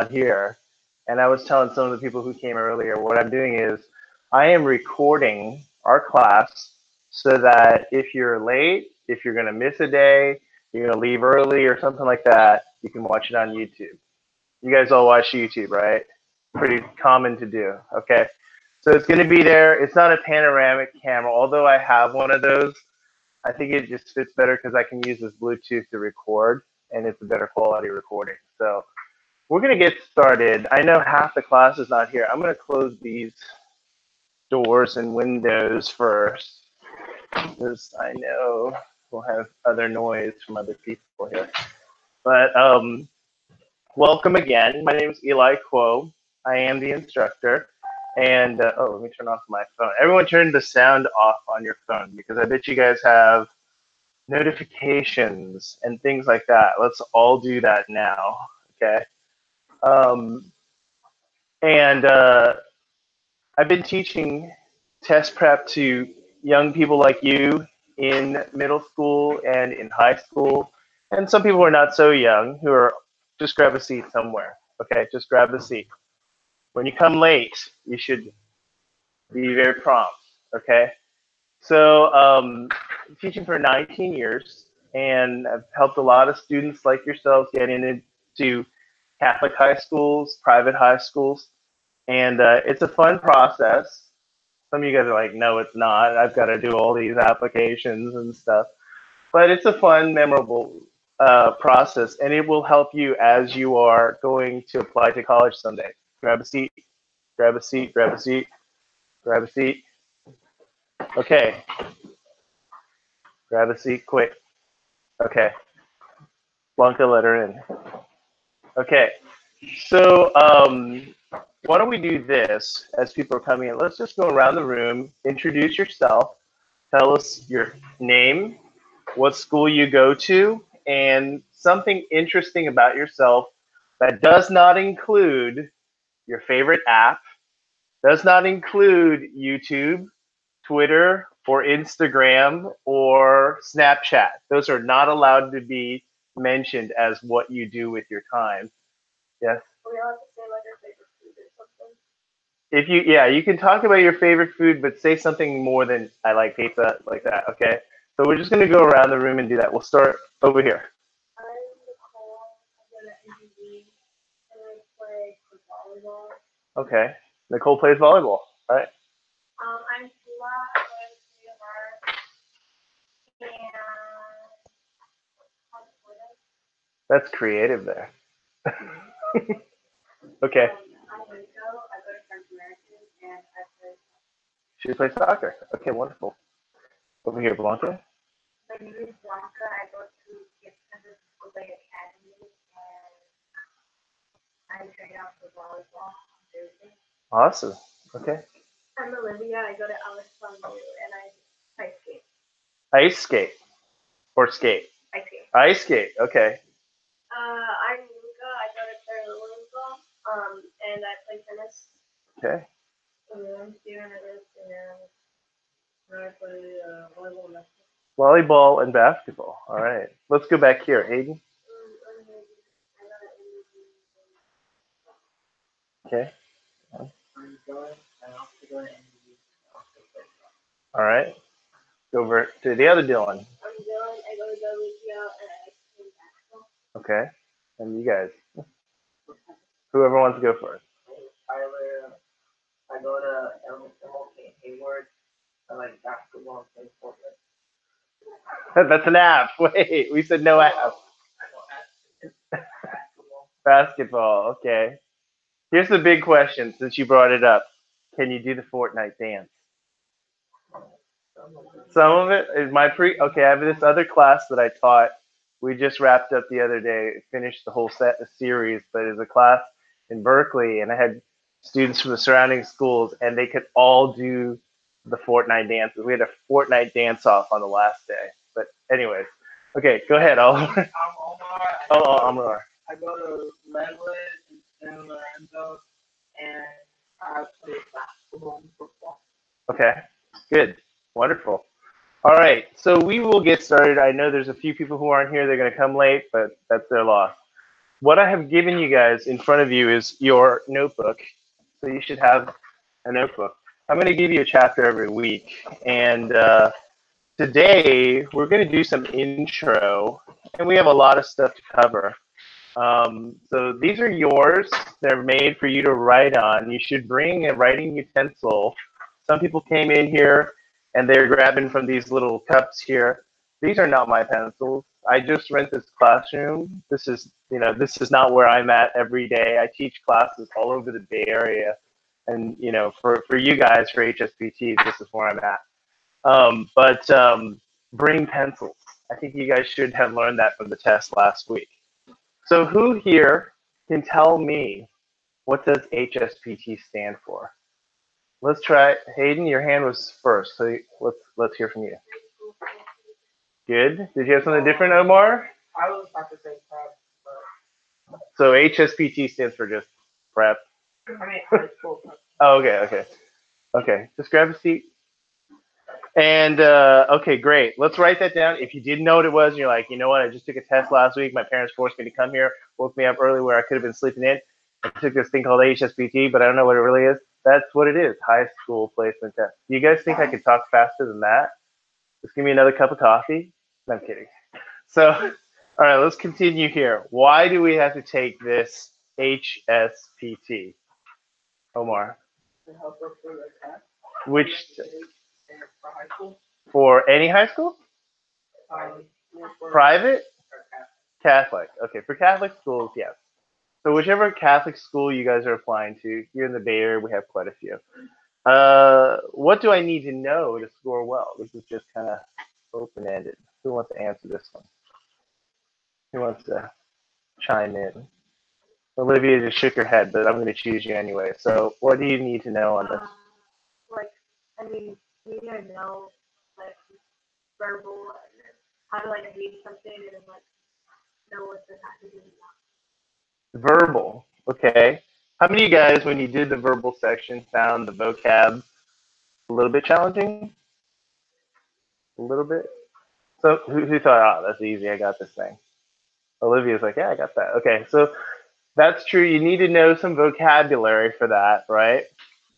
here. And I was telling some of the people who came earlier, what I'm doing is I am recording our class so that if you're late, if you're going to miss a day, you're going to leave early or something like that, you can watch it on YouTube. You guys all watch YouTube, right? Pretty common to do. Okay. So it's going to be there. It's not a panoramic camera, although I have one of those. I think it just fits better because I can use this Bluetooth to record, and it's a better quality recording. So we're going to get started. I know half the class is not here. I'm going to close these doors and windows first because I know we'll have other noise from other people here. But welcome again. My name is Eli Quo. I am the instructor. And let me turn off my phone. Everyone turn the sound off on your phone because I bet you guys have notifications and things like that. Let's all do that now, okay? And I've been teaching test prep to young people like you in middle school and in high school, and some people who are not so young who are just grab a seat somewhere, okay? Just grab a seat. When you come late, you should be very prompt, okay? So teaching for 19 years, and I've helped a lot of students like yourselves get into Catholic high schools, private high schools, and it's a fun process. Some of you guys are like, no, it's not. I've got to do all these applications and stuff. But it's a fun, memorable process, and it will help you as you are going to apply to college someday. Grab a seat, grab a seat, grab a seat, grab a seat. Okay. Grab a seat quick. Okay. Blanca, let her in. Okay. So why don't we do this as people are coming in? Let's just go around the room, introduce yourself, tell us your name, what school you go to, and something interesting about yourself that does not include your favorite app, does not include YouTube, Twitter, or Instagram, or Snapchat. Those are not allowed to be mentioned as what you do with your time. Yes? We allowed to say like our favorite food or something? If you, yeah, you can talk about your favorite food, but say something more than I like pizza, like that, okay? So we're just going to go around the room and do that. We'll start over here. I'm Nicole. I go to NBC, and I play volleyball. Okay. Nicole plays volleyball, all right? I'm Tula. I go to and that's creative there. Okay. I'm Rico. I go to French American, and I play soccer. She plays soccer. Okay, wonderful. Over here, Blanca. My name is Blanca. I go to Gibson Academy, and I train out for volleyball on Thursday. Awesome. Okay. I'm Olivia. I go to Alice Fondue, and I ice skate. Ice skate or skate? Ice skate. Ice skate. Okay. I'm Luca. I go to Paralympic, and I play tennis. Okay. I'm Steven. I play volleyball and basketball. Volleyball and basketball. All right. Let's go back here. Aiden. Okay. I'm Dylan. I also go to NBC. All right. Go over to the other Dylan. I'm Dylan. I go to WTO and I play basketball. Okay. And you guys. Whoever wants to go first. Tyler. I go to MLK Hayward. I like basketball and play Fortnite. That's an app. Wait, we said no app. Basketball. Okay. Here's the big question since you brought it up. Can you do the Fortnite dance? Some of it is my okay, I have this other class that I taught. We just wrapped up the other day, finished the whole series, but it's a class in Berkeley, and I had students from the surrounding schools, and they could all do the Fortnite dances. We had a Fortnite dance off on the last day. But anyways, okay, go ahead. I'm Omar. Omar. I go to Redwood in San Lorenzo, and I play basketball and football. Okay, good, wonderful. All right, so we will get started. I know there's a few people who aren't here. They're going to come late, but that's their loss. what I have given you guys in front of you is your notebook. So you should have a notebook. I'm going to give you a chapter every week. And today we're going to do some intro, and we have a lot of stuff to cover. So these are yours. They're made for you to write on. You should bring a writing utensil. Some people came in here and they're grabbing from these little cups here. These are not my pencils. I just rent this classroom. This is, this is not where I'm at every day. I teach classes all over the Bay Area. And, for you guys, for HSPT, this is where I'm at. But bring pencils. I think you guys should have learned that from the test last week. So who here can tell me what does HSPT stand for? Let's try. Hayden, your hand was first, so let's hear from you. Good. Did you have something different, Omar? I was about to say prep, but... So HSPT stands for just prep. I mean high school prep. Oh, okay. Just grab a seat. And okay, great. Let's write that down. If you didn't know what it was, and you're like, you know what? I just took a test last week. My parents forced me to come here, woke me up early where I could have been sleeping in. I took this thing called HSPT, but I don't know what it really is. That's what it is. High school placement test. Do you guys think I could talk faster than that? Just give me another cup of coffee. No, I'm kidding. So, all right, let's continue here. Why do we have to take this HSPT? Omar. To help us through the test. Which? For high school? For any high school? Private? Catholic. Okay, for Catholic schools, yes. So whichever Catholic school you guys are applying to, here in the Bay Area, we have quite a few. What do I need to know to score well? This is just kind of open-ended. Who wants to answer this one? Who wants to chime in? Olivia just shook her head, but I'm going to choose you anyway. So what do you need to know on this? You need to know, verbal, how to, read something and, know what the passage is about. Verbal, okay. How many of you guys, when you did the verbal section, found the vocab a little bit challenging? A little bit? So who thought, oh, that's easy, I got this thing? Olivia's like, yeah, I got that. Okay, so that's true. You need to know some vocabulary for that, right?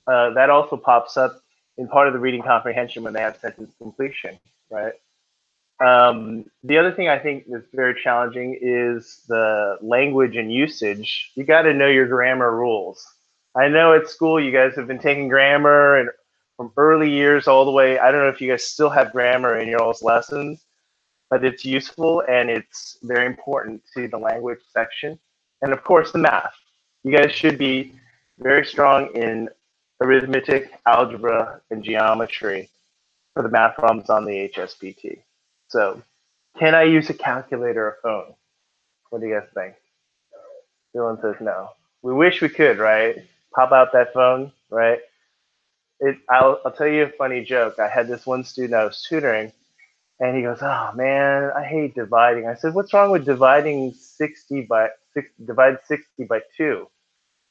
That also pops up in part of the reading comprehension when they have sentence completion, right? The other thing I think that's very challenging is the language and usage. You got to know your grammar rules. I know at school you guys have been taking grammar and from early years all the way. I don't know if you guys still have grammar in your all's lessons, but it's useful and it's very important to the language section. And of course, the math. You guys should be very strong in arithmetic, algebra, and geometry for the math problems on the HSPT. So, can I use a calculator or phone? What do you guys think? Dylan says no. We wish we could, right? Pop out that phone, right? I'll tell you a funny joke. I had this one student I was tutoring, and he goes, "Oh man, I hate dividing." I said, "What's wrong with dividing 60 by 2?"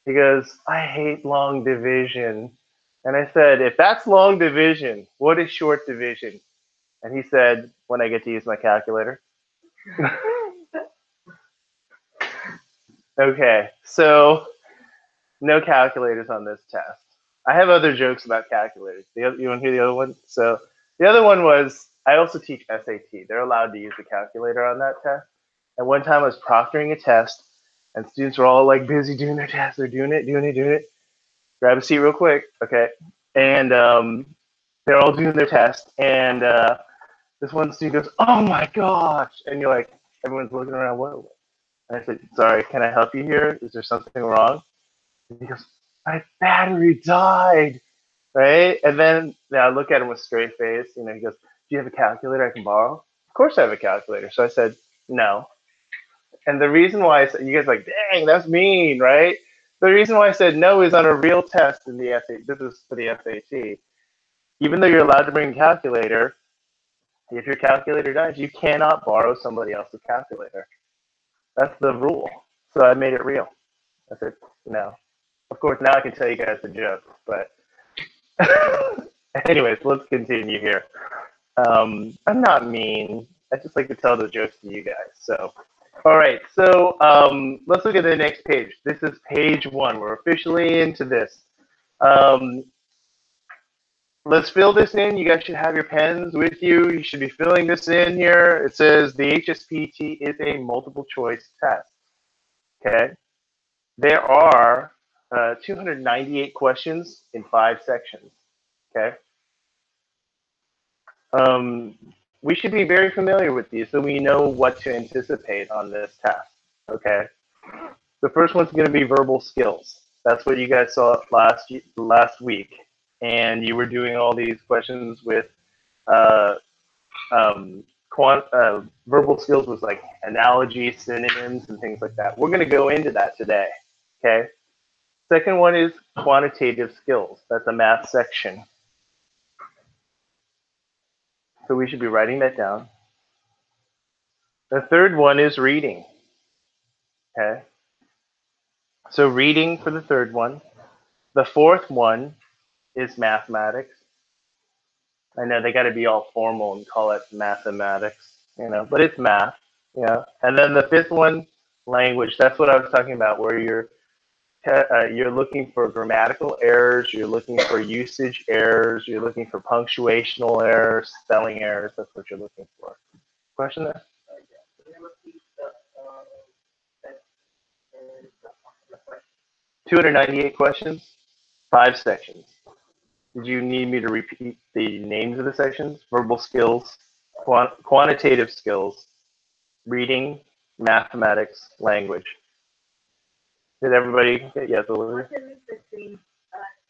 He goes, "I hate long division." And I said, "If that's long division, what is short division?" And he said, "When I get to use my calculator." Okay, so no calculators on this test. I have other jokes about calculators. You want to hear the other one? So the other one was, I also teach SAT. They're allowed to use the calculator on that test. And one time I was proctoring a test, and students were all busy doing their test. They're doing it. Grab a seat real quick, okay? And they're all doing their test, and this one student goes, "Oh my gosh!" And you're like, everyone's looking around. What? And I said, "Sorry, can I help you here? Is there something wrong?" And he goes, "My battery died." Right? And then I look at him with straight face. He goes, "Do you have a calculator I can borrow?" Of course I have a calculator. So I said, "No." And the reason why I said, you guys are like, "Dang, that's mean," right? The reason why I said no is on a real test in the SAT. This is for the SAT. Even though you're allowed to bring a calculator, if your calculator dies, you cannot borrow somebody else's calculator. That's the rule. So I made it real. I said, no. Of course, now I can tell you guys the joke, but anyways, let's continue here. I'm not mean. I just like to tell the jokes to you guys. So All right, so let's look at the next page. This is page 1. We're officially into this. Um, let's fill this in. You guys should have your pens with you. You should be filling this in here. It says the HSPT is a multiple choice test. Okay. There are 298 questions in 5 sections. Okay. We should be very familiar with these so we know what to anticipate on this test. Okay. The first one's going to be verbal skills. That's what you guys saw last week, and you were doing all these questions with uh, verbal skills was like analogies, synonyms, and things like that. We're going to go into that today. Okay. Second one is quantitative skills. That's a math section. So we should be writing that down. The third one is reading. Okay. So reading for the third one. The fourth one is mathematics. I know they got to be all formal and call it mathematics, but it's math, And then the fifth one, language. That's what I was talking about, where you're looking for grammatical errors, you're looking for usage errors, you're looking for punctuational errors, spelling errors. That's what you're looking for. Question there? 298 questions, 5 sections. Did you need me to repeat the names of the sections? Verbal skills, quantitative skills, reading, mathematics, language. Did everybody get yes? What's the difference between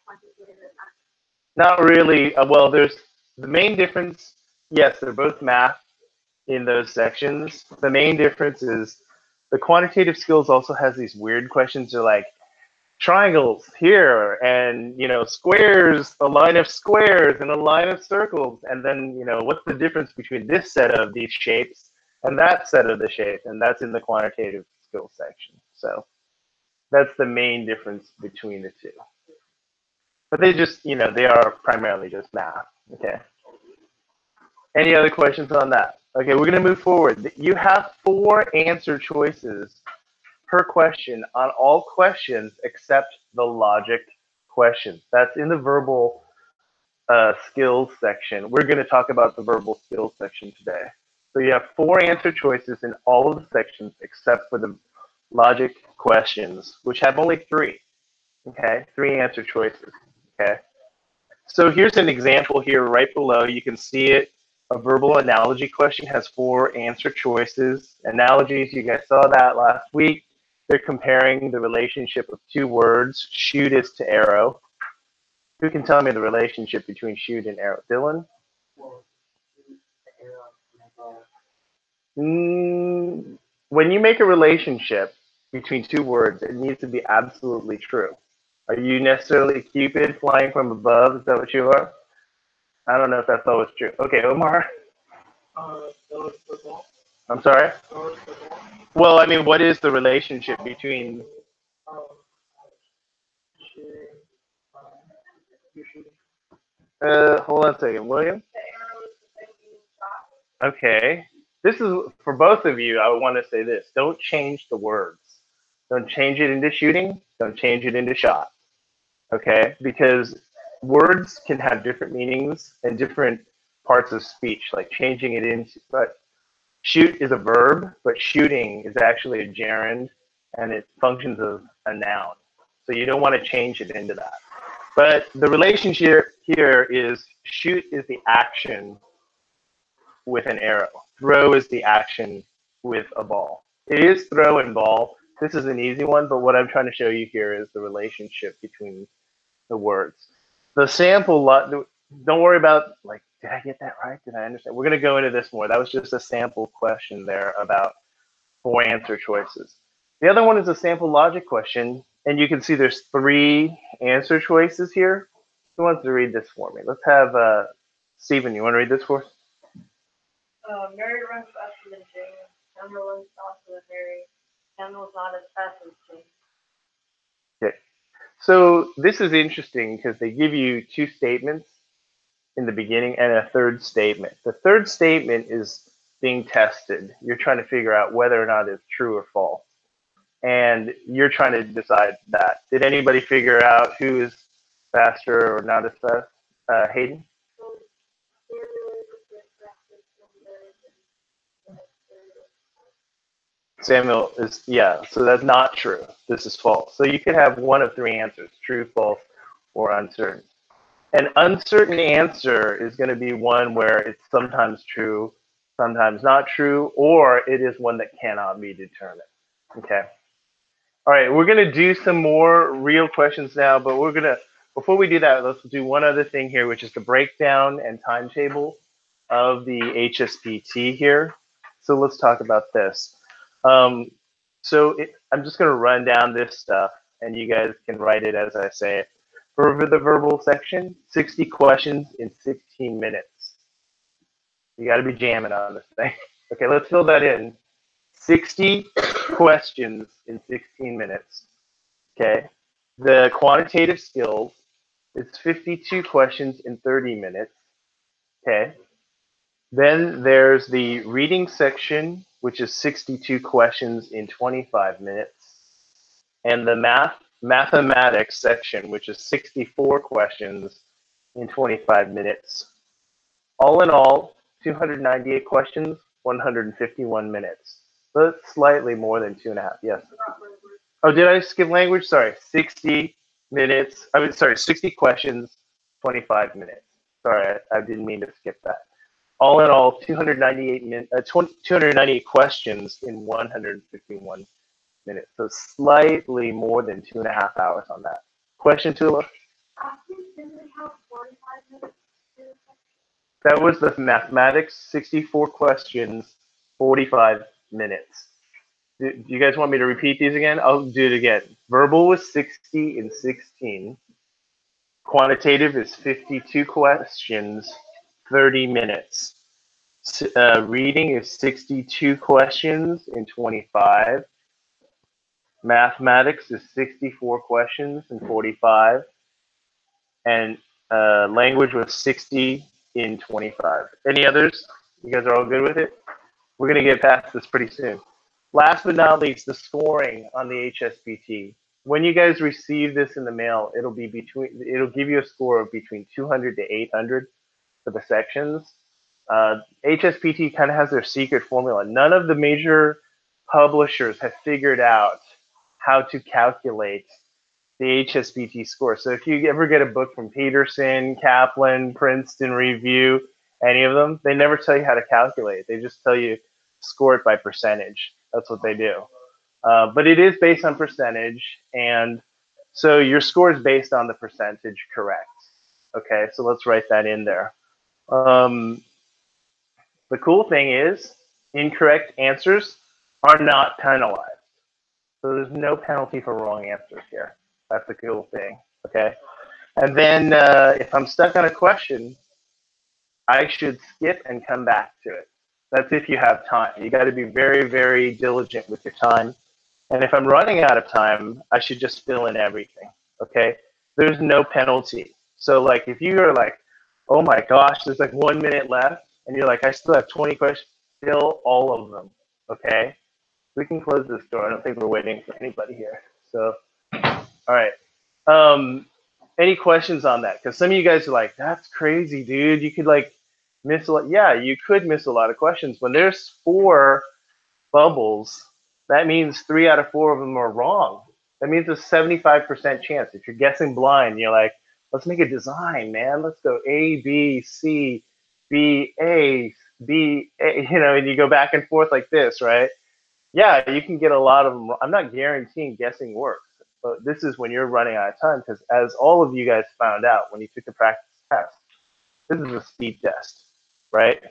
quantitative and math? Not really. Well, there's the main difference. Yes, they're both math in those sections. The main difference is the quantitative skills also has these weird questions. They're like, triangles here, and squares, a line of squares and a line of circles, and then what's the difference between this set of these shapes and that set of the shapes, and that's in the quantitative skills section. So that's the main difference between the two, but they just they are primarily just math. Okay, any other questions on that? Okay, we're going to move forward. You have 4 answer choices per question on all questions except the logic questions. That's in the verbal skills section. We're going to talk about the verbal skills section today. So you have 4 answer choices in all of the sections except for the logic questions, which have only 3. Okay, 3 answer choices. Okay. So here's an example here right below. You can see it. A verbal analogy question has 4 answer choices. Analogies, you guys saw that last week. They're comparing the relationship of 2 words. Shoot is to arrow. Who can tell me the relationship between shoot and arrow? Dylan? When you make a relationship between 2 words, it needs to be absolutely true. Are you necessarily Cupid flying from above? Is that what you are? I don't know if that's always true. Okay, Omar? I'm sorry? Well, I mean, what is the relationship between... hold on a second, William? Okay. This is, for both of you, I want to say this. Don't change the words. Don't change it into shooting. Don't change it into shot. Okay? Because words can have different meanings and different parts of speech, like changing it into... But shoot is a verb, but shooting is actually a gerund, and it functions as a noun. So you don't want to change it into that. But the relationship here is shoot is the action with an arrow. Throw is the action with a ball. It is throw and ball. This is an easy one, but what I'm trying to show you here is the relationship between the words. The sample, don't worry about, like, did I get that right? Did I understand? We're going to go into this more. That was just a sample question there about 4 answer choices. The other one is a sample logic question, and you can see there's 3 answer choices here. Who wants to read this for me? Let's have Stephen, you want to read this for us? Mary runs faster than Jane. Samuel runs faster than Mary. Samuel's not as fast as Jane. Okay. So this is interesting because they give you 2 statements in the beginning and a third statement. The third statement is being tested. You're trying to figure out whether or not it's true or false. And you're trying to decide that. Did anybody figure out who is faster or not as fast? Hayden? So there is a bit practice from the Samuel is, yeah, so that's not true. This is false. So you could have one of three answers, true, false, or uncertain. An uncertain answer is going to be one where it's sometimes true, sometimes not true, or it is one that cannot be determined. Okay. All right, we're going to do some more real questions now, but we're going to, before we do that, let's do one other thing here, which is the breakdown and timetable of the HSPT here. So let's talk about this. I'm just going to run down this stuff, and you guys can write it as I say it. For the verbal section, 60 questions in 16 minutes. You got to be jamming on this thing. Okay, let's fill that in. 60 questions in 16 minutes. Okay. The quantitative skills is 52 questions in 30 minutes. Okay. Then there's the reading section, which is 62 questions in 25 minutes. And the mathematics section, which is 64 questions in 25 minutes. All in all, 298 questions, 151 minutes. So that's slightly more than 2.5. Yes. Oh, did I skip language? Sorry, 60 minutes. 60 questions, 25 minutes. Sorry, I didn't mean to skip that. All in all, 298 questions in 151 minutes. So slightly more than 2.5 hours on that. Question, Tula? That was the mathematics, 64 questions, 45 minutes. Do you guys want me to repeat these again? I'll do it again. Verbal was 60 in 16. Quantitative is 52 questions, 30 minutes. Reading is 62 questions in 25. Mathematics is 64 questions in 45. And language was 60 in 25. Any others? You guys are all good with it? We're going to get past this pretty soon. Last but not least, the scoring on the HSPT. When you guys receive this in the mail, it'll give you a score of between 200 to 800 for the sections. HSPT kind of has their secret formula. None of the major publishers have figured out how to calculate the HSPT score. So if you ever get a book from Peterson, Kaplan, Princeton Review, any of them, they never tell you how to calculate. They just tell you score it by percentage. That's what they do. But it is based on percentage, and so your score is based on the percentage correct. Okay, so let's write that in there. The cool thing is incorrect answers are not penalized. So there's no penalty for wrong answers here. That's the cool thing, okay? And then if I'm stuck on a question, I should skip and come back to it. That's if you have time. You got to be very, very diligent with your time. And if I'm running out of time, I should just fill in everything, okay? There's no penalty. So like if you're like, oh my gosh, there's like 1 minute left, and you're like, I still have 20 questions, fill all of them, okay? We can close this door. I don't think we're waiting for anybody here. So, all right. Any questions on that? Because some of you guys are like, that's crazy, dude. You could like miss a lot. Yeah, you could miss a lot of questions. When there's 4 bubbles, that means 3 out of 4 of them are wrong. That means a 75% chance. If you're guessing blind, you're like, let's make a design, man. Let's go A, B, C, B, A, B, A, and you go back and forth like this, right? Yeah, you can get a lot of them. I'm not guaranteeing guessing works, but this is when you're running out of time because as all of you guys found out when you took the practice test, this is a speed test, right?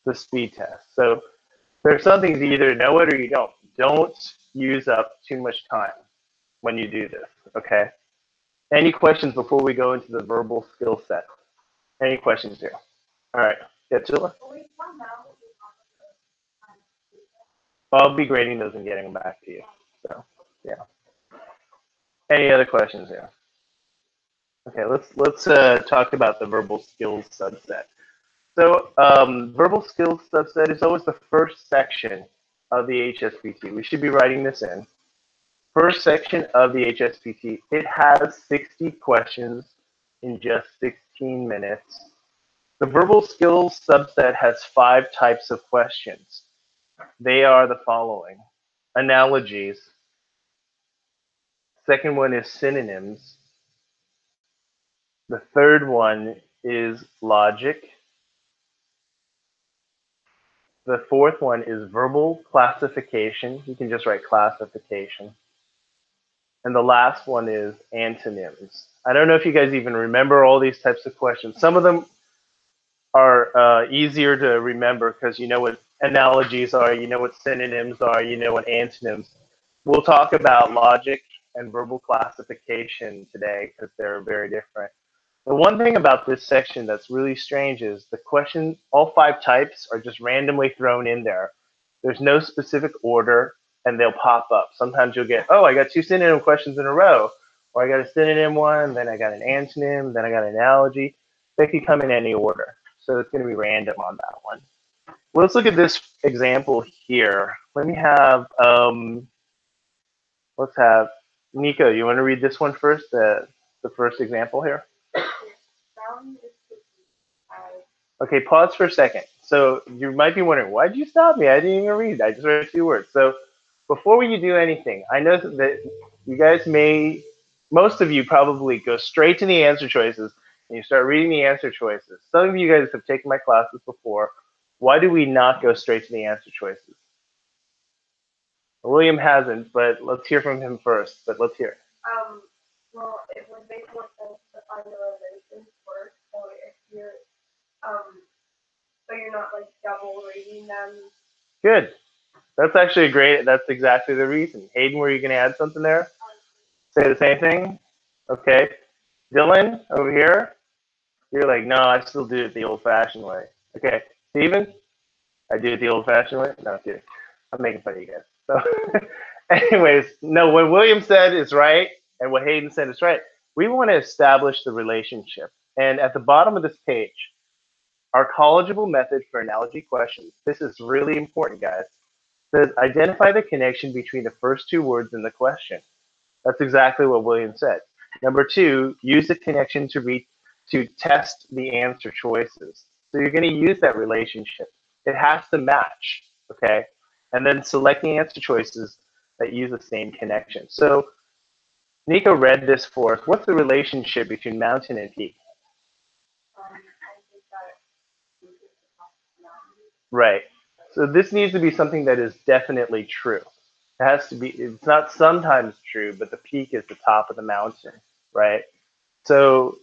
The speed test. So there's some things you either know it or you don't. Don't use up too much time when you do this, okay? Any questions before we go into the verbal skill set? Any questions here? All right. Yeah, Tula? I'll be grading those and getting them back to you. So, yeah. Any other questions here? Okay, let's talk about the verbal skills subset. So verbal skills subset is always the first section of the HSPT. We should be writing this in. First section of the HSPT. It has 60 questions in just 16 minutes. The verbal skills subset has 5 types of questions. They are the following: analogies. Second one is synonyms. The third one is logic. The fourth one is verbal classification. You can just write classification. And the last one is antonyms. I don't know if you guys even remember all these types of questions. Some of them are easier to remember because you know what analogies are, you know what synonyms are, you know what antonyms. We'll talk about logic and verbal classification today because they're very different. The one thing about this section that's really strange is the question, all 5 types are just randomly thrown in there. There's no specific order and they'll pop up. Sometimes you'll get, oh, I got 2 synonym questions in a row, or I got a synonym one, then I got an antonym, then I got an analogy. They could come in any order. So it's going to be random on that one. Well, let's look at this example here. Let me have, let's have, Nico, you want to read this one first, the first example here? Okay, pause for a second. So you might be wondering, why'd you stop me? I didn't even read. I just read 2 words. So before you do anything, I know that you guys may, most of you probably go straight to the answer choices and you start reading the answer choices. Some of you guys have taken my classes before. Why do we not go straight to the answer choices? William hasn't, but let's hear from him first. But let's hear. Well, it would make more sense to find the relations first. So if you're, so you're not like double reading them. Good. That's actually great. That's exactly the reason. Hayden, were you going to add something there? Say the same thing? Okay. Dylan, over here? You're like, no, I still do it the old-fashioned way. Okay. Steven? I do it the old-fashioned way? No, I'm kidding. I'm making fun of you guys. So, anyways, no, what William said is right, and what Hayden said is right. We want to establish the relationship. And at the bottom of this page, our collegible method for analogy questions. This is really important, guys. Says identify the connection between the first 2 words in the question. That's exactly what William said. Number 2, use the connection to test the answer choices. So you're going to use that relationship. It has to match, okay? And then select the answer choices that use the same connection. So Nico read this for us. What's the relationship between mountain and peak? Right. So this needs to be something that is definitely true. It has to be, it's not sometimes true, but the peak is the top of the mountain, right? So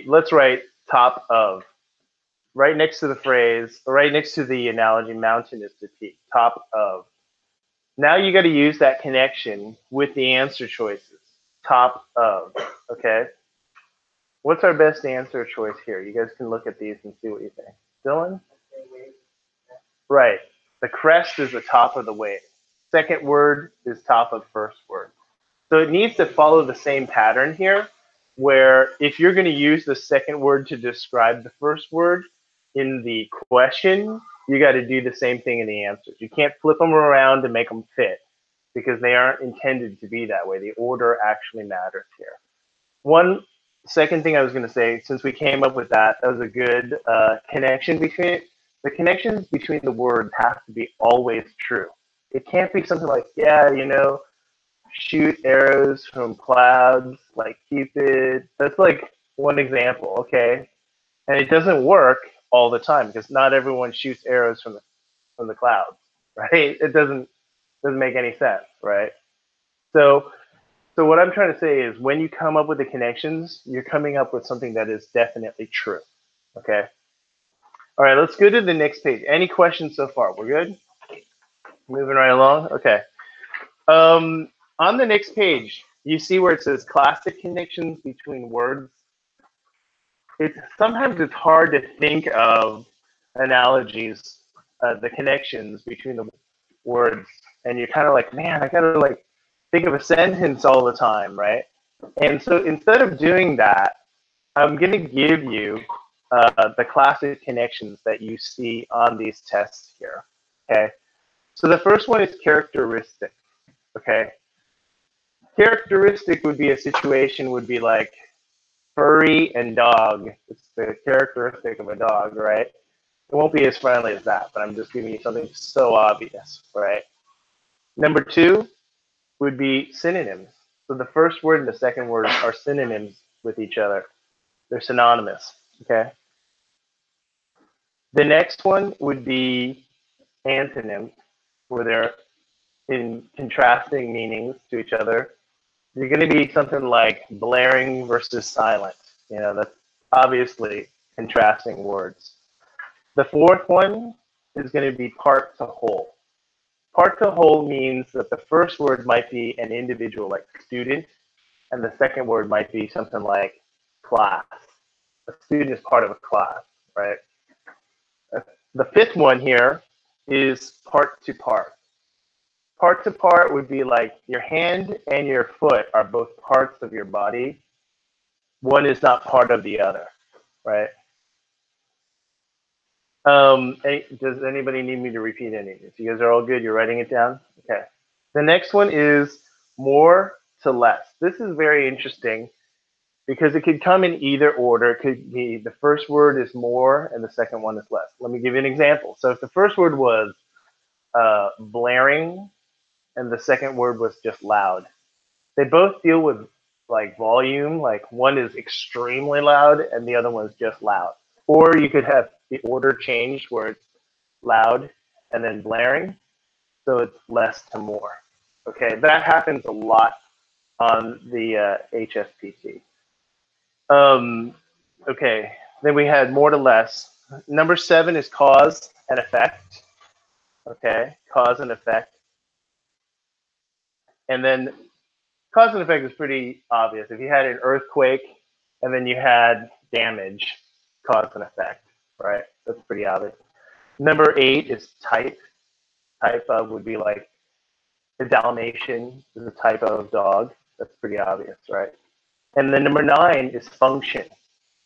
let's write top of. Right next to the phrase, right next to the analogy, mountain is the peak, top of. Now you got to use that connection with the answer choices, top of, okay? What's our best answer choice here? You guys can look at these and see what you think. Dylan? Right. The crest is the top of the wave. Second word is top of first word. So it needs to follow the same pattern here, where if you're going to use the second word to describe the first word in the question, you got to do the same thing in the answers. You can't flip them around to make them fit because they aren't intended to be that way. The order actually matters here. One second thing I was going to say, since we came up with that, that was a good connection between it. The connections between the words have to be always true. It can't be something like, yeah, you know, shoot arrows from clouds like Cupid. That's like one example, okay? And it doesn't work all the time because not everyone shoots arrows from the clouds, right? It doesn't make any sense, right? So what I'm trying to say is when you come up with the connections, you're coming up with something that is definitely true, okay? All right, let's go to the next page. Any questions so far? We're good? Moving right along? Okay. On the next page, you see where it says classic connections between words. Sometimes it's hard to think of analogies, the connections between the words, and you're kind of like, man, I gotta like think of a sentence all the time, right? And so instead of doing that, I'm gonna give you the classic connections that you see on these tests here. Okay, so the first one is characteristic. Okay, characteristic would be a situation would be like furry and dog. It's the characteristic of a dog, right? It won't be as friendly as that, but I'm just giving you something so obvious, right? Number two would be synonyms. So the first word and the second word are synonyms with each other. They're synonymous, okay? The next one would be antonyms, where they're in contrasting meanings to each other. You're going to be something like blaring versus silent. You know, that's obviously contrasting words. The fourth one is going to be part to whole. Part to whole means that the first word might be an individual, like student, and the second word might be something like class. A student is part of a class, right? The fifth one here is part to part. Part to part would be like your hand and your foot are both parts of your body. One is not part of the other, right? Does anybody need me to repeat any of this? You guys are all good? You're writing it down? Okay. The next one is more to less. This is very interesting because it could come in either order. It could be the first word is more and the second one is less. Let me give you an example. So if the first word was blaring and the second word was just loud, they both deal with like volume. Like one is extremely loud and the other one is just loud. Or you could have the order changed where it's loud and then blaring, so it's less to more. Okay, that happens a lot on the HSPT. Okay, then we had more to less. Number 7 is cause and effect. Okay, cause and effect. And then cause and effect is pretty obvious. If you had an earthquake and then you had damage, cause and effect, right? That's pretty obvious. Number 8 is type. Type of would be like the Dalmatian is a type of dog. That's pretty obvious, right? And then number 9 is function.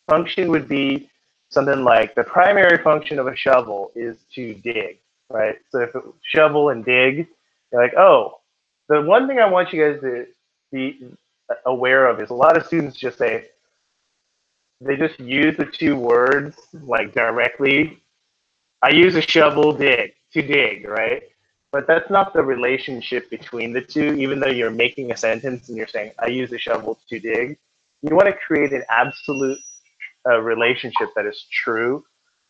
Function would be something like the primary function of a shovel is to dig, right? So if it shovel and dig, you're like, oh, the one thing I want you guys to be aware of is a lot of students just say, they just use the two words like directly. I use a shovel dig to dig, right? But that's not the relationship between the two, even though you're making a sentence and you're saying, I use a shovel to dig. You want to create an absolute relationship that is true.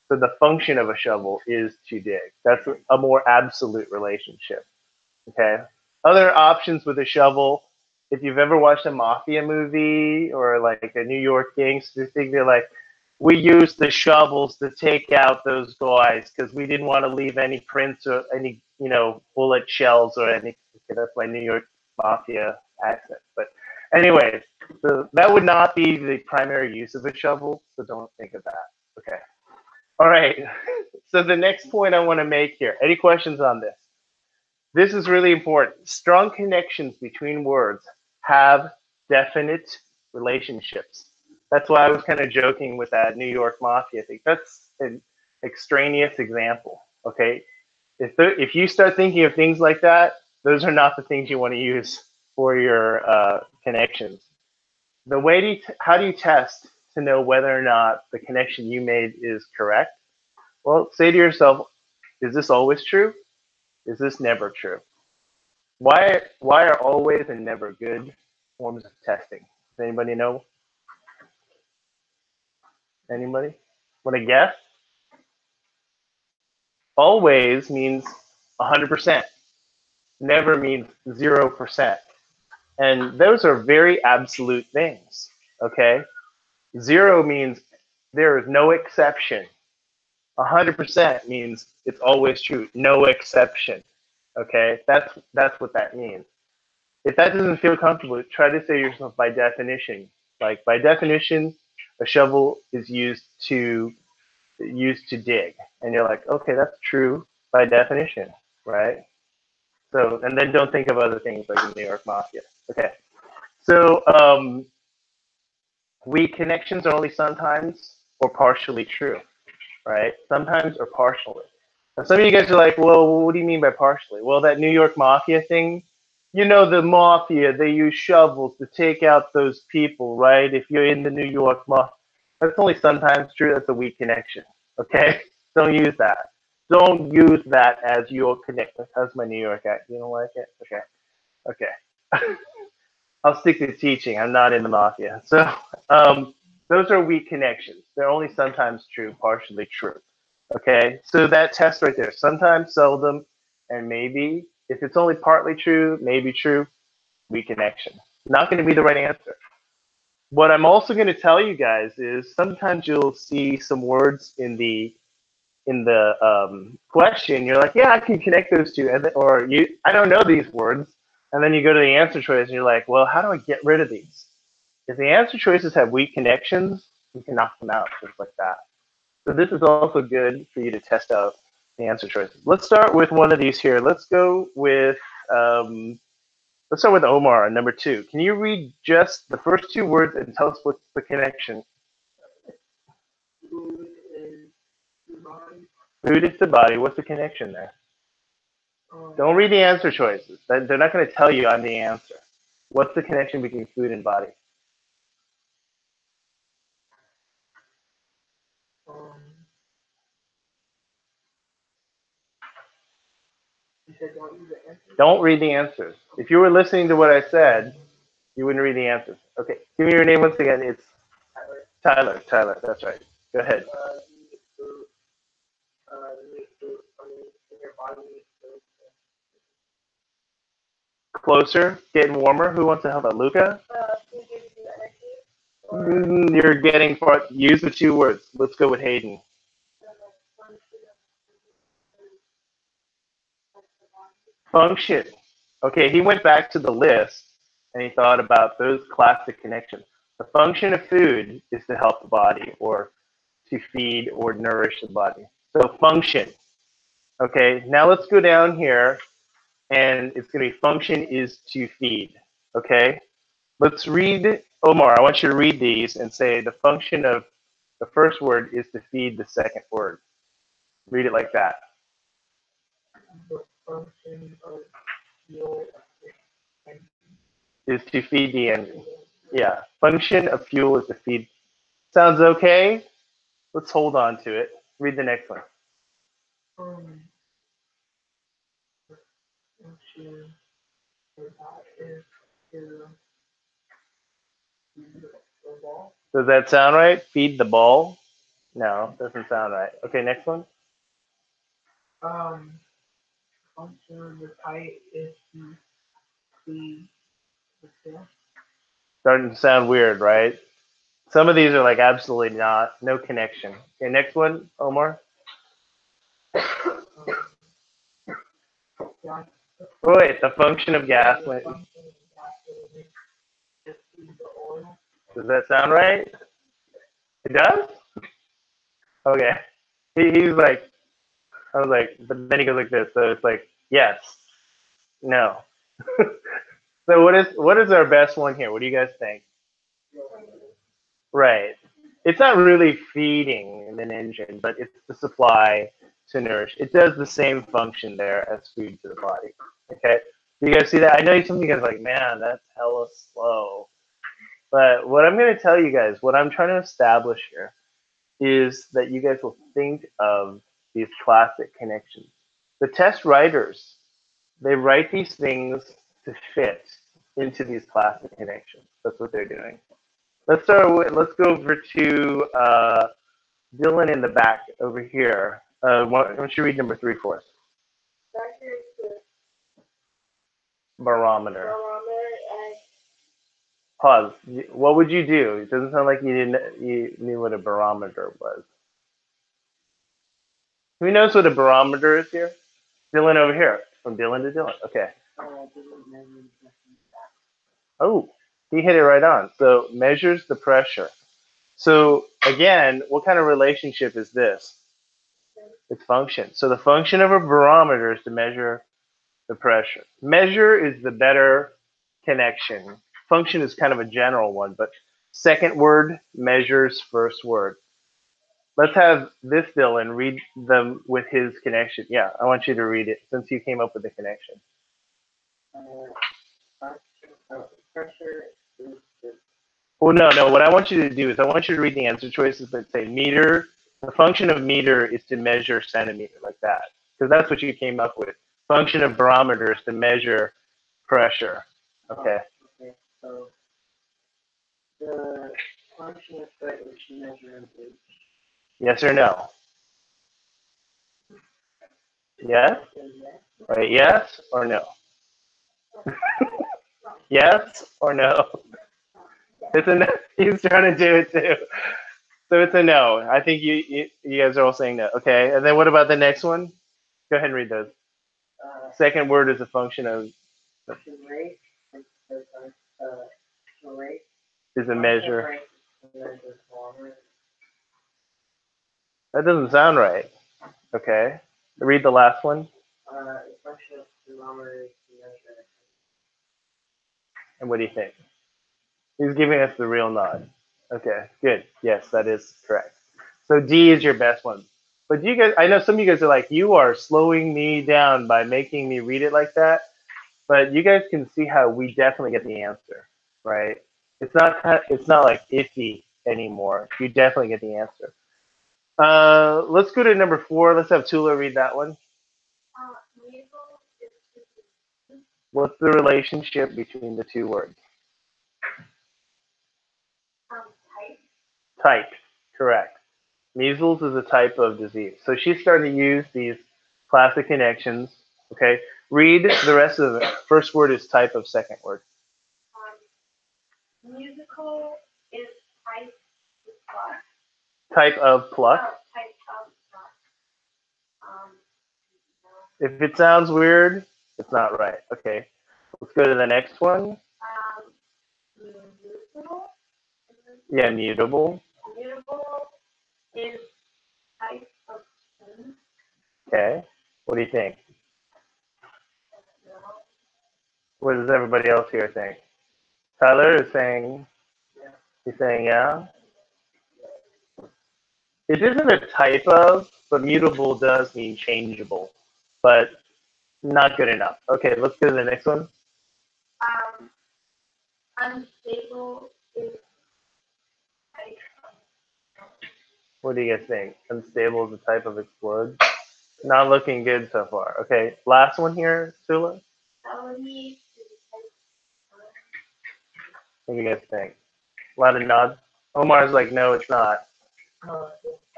So the function of a shovel is to dig. That's a more absolute relationship. Okay. Other options with a shovel, if you've ever watched a mafia movie or like a New York gangster thing, they're like, we used the shovels to take out those guys because we didn't want to leave any prints or any, bullet shells or any. Okay, that's my New York mafia accent. But anyways, so that would not be the primary use of a shovel. So don't think of that. Okay. All right. So the next point I want to make here. Any questions on this? This is really important. Strong connections between words have definite relationships. That's why I was kind of joking with that New York Mafia thing. That's an extraneous example, okay? If you start thinking of things like that, those are not the things you want to use for your connections. The way how do you test to know whether or not the connection you made is correct? Well, say to yourself, is this always true? Is this never true? Why are always and never good forms of testing? Does anybody know? Anybody? Want to guess? Always means 100%. Never means 0%. And those are very absolute things, okay? 0 means there is no exception. 100% means it's always true, no exception, okay? That's what that means. If that doesn't feel comfortable, try to say to yourself by definition. Like by definition, a shovel is used to dig, and you're like, okay, that's true by definition, right? So, and then don't think of other things like the New York Mafia. Okay, so weak connections are only sometimes or partially true, right? Sometimes or partially. And some of you guys are like, well, what do you mean by partially? Well, that New York Mafia thing, you know, the Mafia, they use shovels to take out those people, right? If you're in the New York Mafia, that's only sometimes true. That's a weak connection, okay? Don't use that. Don't use that as your connection. How's my New York act? You don't like it? Okay. Okay. I'll stick to teaching. I'm not in the Mafia. So those are weak connections. They're only sometimes true, partially true. Okay, so that test right there, sometimes, seldom, and maybe. If it's only partly true, maybe true, weak connection. Not going to be the right answer. What I'm also going to tell you guys is sometimes you'll see some words in the question. You're like, yeah, I can connect those two, and then, or I don't know these words, and then you go to the answer choice and you're like, well, how do I get rid of these? If the answer choices have weak connections, you can knock them out just like that. So this is also good for you to test out the answer choices. Let's start with one of these here. Let's go with let's start with Omar on number 2. Can you read just the first 2 words and tell us what's the connection? Food is the body. Food is the body. What's the connection there? Don't read the answer choices. They're not going to tell you I'm the answer. What's the connection between food and body? You said don't use the answer? Don't read the answers. If you were listening to what I said, you wouldn't read the answers. Okay, give me your name once again. It's Tyler. Tyler, that's right. Go ahead. You need food. You need food. I mean, in your body needs food. Closer, getting warmer. Who wants to help out? Luca? Food gives you energy. You're getting far. Use the 2 words. Let's go with Hayden. Function. Okay, he went back to the list and he thought about those classic connections. The function of food is to help the body or to feed or nourish the body. So function. Okay, now let's go down here and it's going to be function is to feed. Okay, let's read, Omar, I want you to read these and say the function of the first word is to feed the second word. Read it like that. The function of fuel Is to feed the engine. Yeah, function of fuel is to feed. Sounds okay? Let's hold on to it. Read the next one. function of that is to feed the ball. Does that sound right? Feed the ball? No, doesn't sound right. Okay, next one. Function of the kite is to feed the fish. Starting to sound weird, right? Some of these are like absolutely not, no connection. Okay, next one, Omar. Gas. Oh, wait, the function of gas. The function of gasoline is to feed the oil. Does that sound right? It does? Okay. He's like, I was like, but then he goes like this. So it's like, yes, no. So what is our best one here? What do you guys think? Right. It's not really feeding an engine, but it's the supply to nourish. It does the same function there as food to the body. Okay. You guys see that? I know some of you guys are like, man, that's hella slow. But what I'm going to tell you guys, what I'm trying to establish here is that you guys will think of these classic connections. The test writers, they write these things to fit into these classic connections. That's what they're doing. Let's go over to Dylan in the back over here. Why don't you read number 3 for us? Factors the Barometer. barometer and Pause. What would you do? It doesn't sound like you knew what a barometer was. Who knows what a barometer is here? Dylan over here. From Dylan to Dylan. Okay. Oh, he hit it right on. So measures the pressure. So again, what kind of relationship is this? It's function. So the function of a barometer is to measure the pressure. Measure is the better connection. Function is kind of a general one, but second word measures first word. let's have this Dylan read them with his connection. Yeah, I want you to read it since you came up with the connection. Pressure is the Well, no. What I want you to do is I want you to read the answer choices that say meter. The function of meter is to measure centimeter, like that, because that's what you came up with. Function of barometer is to measure pressure. Okay. okay. So the function of that is to measure is Yes or no? Yes? Right, yes or no? Yes or no? It's a no. He's trying to do it too. So it's a no. I think you guys are all saying no. Okay. And then what about the next one? Go ahead and read those. Second word is a function of rate. Rate is a measure. measure That doesn't sound right. Okay. Read the last one. function of thermometer is to measure. And what do you think? He's giving us the real nod. Okay, good. Yes, that is correct. So D is your best one. But you guys, I know some of you guys are like, you are slowing me down by making me read it like that. But you guys can see how we definitely get the answer, right? It's not like iffy anymore. You definitely get the answer. Let's go to number 4. Let's have Tula read that one. Measles is What's the relationship between the two words? type. Type, correct. Measles is a type of disease. So she's starting to use these classic connections. Okay, read the rest of it. First word is type of second word. Musical is type plus. Type of plus. Type of plus. If it sounds weird, it's not right. Okay, let's go to the next one. Mutable. Yeah, mutable. Mutable is type of thing. Okay, what do you think? What does everybody else here think? Tyler is saying, he's saying yeah. It isn't a type of, but mutable does mean changeable, but not good enough. Okay, let's go to the next one. Unstable is type of. What do you guys think? Unstable is a type of explode. Not looking good so far. Okay, last one here, Sula. Felony is type of. What do you guys think? A lot of nods. Omar's like, no, it's not.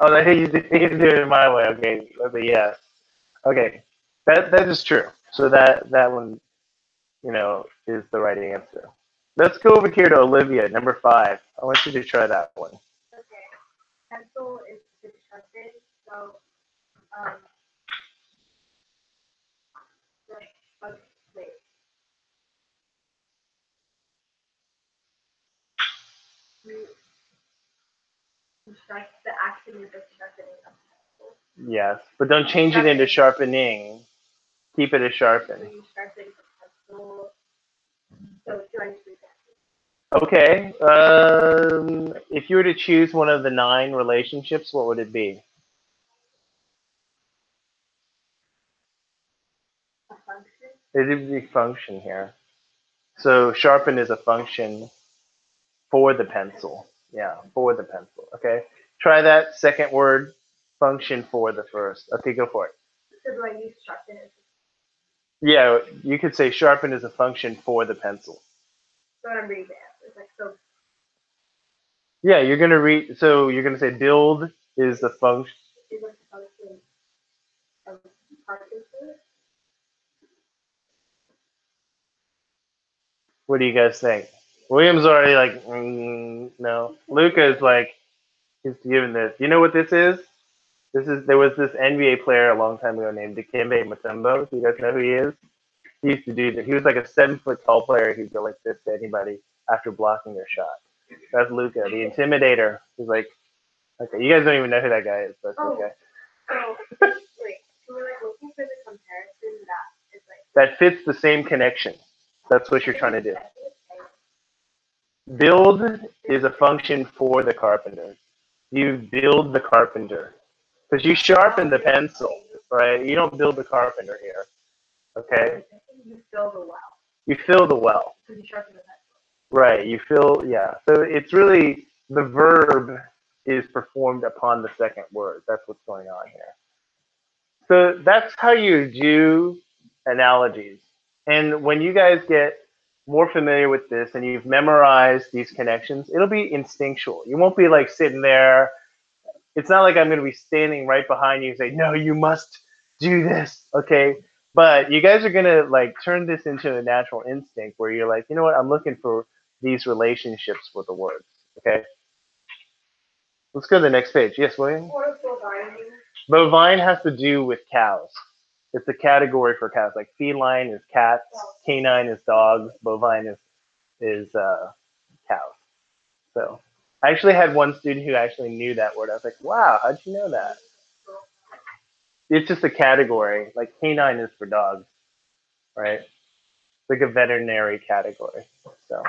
Oh, he's doing it my way. Okay, that's a yes. Okay, that is true. So that one, is the right answer. Let's go over here to Olivia, number 5. I want you to try that one. Okay. Pencil is constructed, so wait. Construct the action of constructing a pencil. Yes, but don't change it into sharpening. Keep it as sharpen. So you sharpen the pencil. So do I need to read that? Okay. If you were to choose one of the 9 relationships, what would it be? A function. It would be function here. So sharpen is a function for the pencil. Yeah, for the pencil. Okay. Try that second word, function for the first. Okay, go for it. So do I use sharpen as Yeah, you could say sharpen is a function for the pencil. so I'm reading the answer. It's like so. Yeah, you're gonna read. So you're gonna say build is the function. Is a function of Parkinson's. What do you guys think? William's already like, no. Luca is like, he's given this. You know what this is? There was this NBA player a long time ago named Dikembe Mutombo. Do you guys know who he is? He used to do that. He was like a 7-foot tall player who'd go like this to anybody after blocking their shot. That's Luca, the intimidator. He's like, okay, you guys don't even know who that guy is, but okay. So wait, so we're like looking for the comparison that is like That fits the same connection. That's what you're trying to do. Build is a function for the carpenter. You build the carpenter. Because you sharpen the pencil, right? You don't build the carpenter here, okay? You fill the well. You fill the well. Because you sharpen the pencil. Right, you fill, yeah. So it's really, the verb is performed upon the second word. That's what's going on here. So that's how you do analogies. And when you guys get more familiar with this and you've memorized these connections, it'll be instinctual. You won't be like sitting there. It's not like I'm going to be standing right behind you and say, no, you must do this. Okay. But you guys are going to like turn this into a natural instinct where you're like, you know what? I'm looking for these relationships with the words. Okay. Let's go to the next page. Yes, William? What does bovine mean? Bovine has to do with cows. It's a category for cows. Like feline is cats, canine is dogs, bovine is cows. So I actually had one student who actually knew that word. I was like, wow, how'd you know that? It's just a category. Like canine is for dogs, right? Like a veterinary category. So,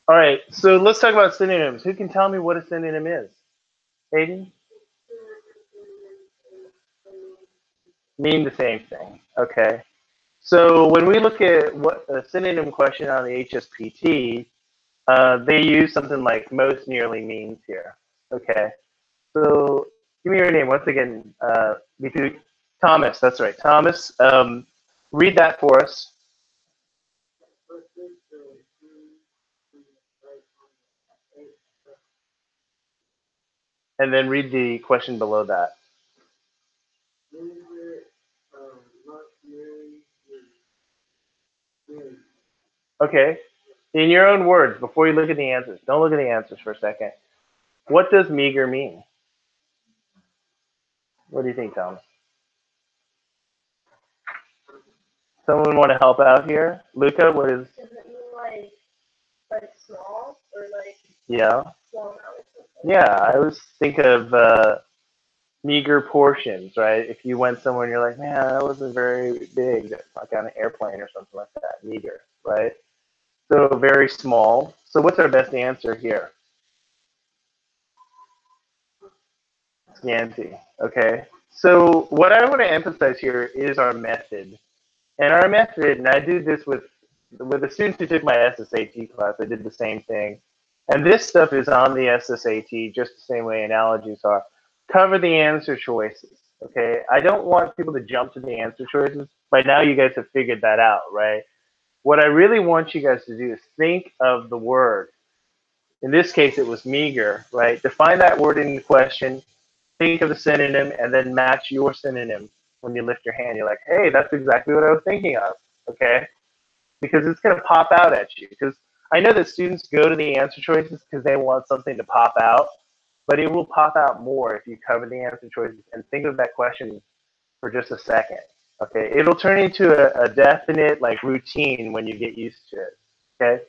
all right. So let's talk about synonyms. Who can tell me what a synonym is? Aiden? Mean the same thing. Okay. So when we look at what a synonym question on the HSPT, they use something like most nearly means here. Okay. So give me your name once again. Thomas. That's right. Thomas. Read that for us. And then read the question below that. Okay. In your own words, before you look at the answers, don't look at the answers for a second. What does meager mean? What do you think, Thomas? Someone want to help out here? Luca, what is? Does it mean like small or like Yeah. small amount? Yeah, I always think of meager portions, right? If you went somewhere and you're like, man, that wasn't very big, like on an airplane or something like that, meager, right? So very small. So what's our best answer here? Scanty. Okay. So what I want to emphasize here is our method. And our method, and I do this with the students who took my SSAT class, I did the same thing. And this stuff is on the SSAT just the same way analogies are. Cover the answer choices. Okay. I don't want people to jump to the answer choices. By now you guys have figured that out, right? What I really want you guys to do is think of the word. In this case, it was meager, right? Define that word in the question, think of the synonym, and then match your synonym when you lift your hand. You're like, hey, that's exactly what I was thinking of, okay? Because it's going to pop out at you. Because I know that students go to the answer choices because they want something to pop out, but it will pop out more if you cover the answer choices and think of that question for just a second, okay? It'll turn into a definite like routine when you get used to it, okay?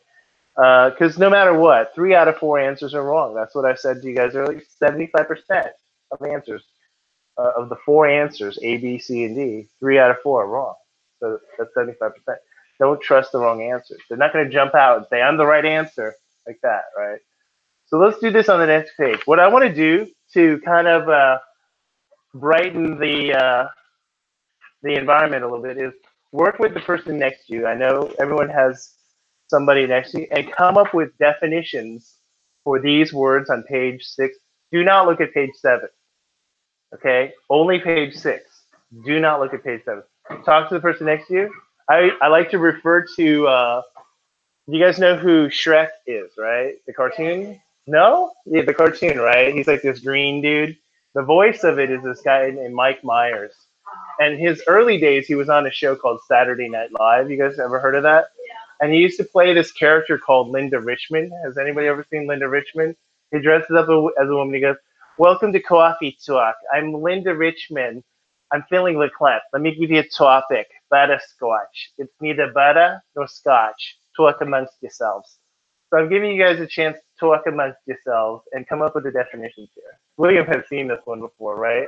Because no matter what, 3 out of 4 answers are wrong. That's what I said to you guys earlier. 75% of answers, of the 4 answers, A, B, C, and D, 3 out of 4 are wrong. So that's 75%. Don't trust the wrong answers. They're not going to jump out and say, I'm the right answer, like that, right? So let's do this on the next page. What I want to do to kind of brighten the environment a little bit is work with the person next to you. I know everyone has somebody next to you, and come up with definitions for these words on page 6. Do not look at page 7. Okay? Only page 6. Do not look at page 7. Talk to the person next to you. I like to refer to, you guys know who Shrek is, right? The cartoon? No? Yeah, the cartoon, right? He's like this green dude. The voice of it is this guy named Mike Myers. And his early days, he was on a show called Saturday Night Live. You guys ever heard of that? And he used to play this character called Linda Richmond. Has anybody ever seen Linda Richmond? He dresses up as a woman. He goes, welcome to Coffee Talk. I'm Linda Richmond. I'm feeling verklempt. Let me give you a topic. Butterscotch. It's neither butter nor scotch. Talk amongst yourselves. So I'm giving you guys a chance to talk amongst yourselves and come up with the definitions here. William has seen this one before, right?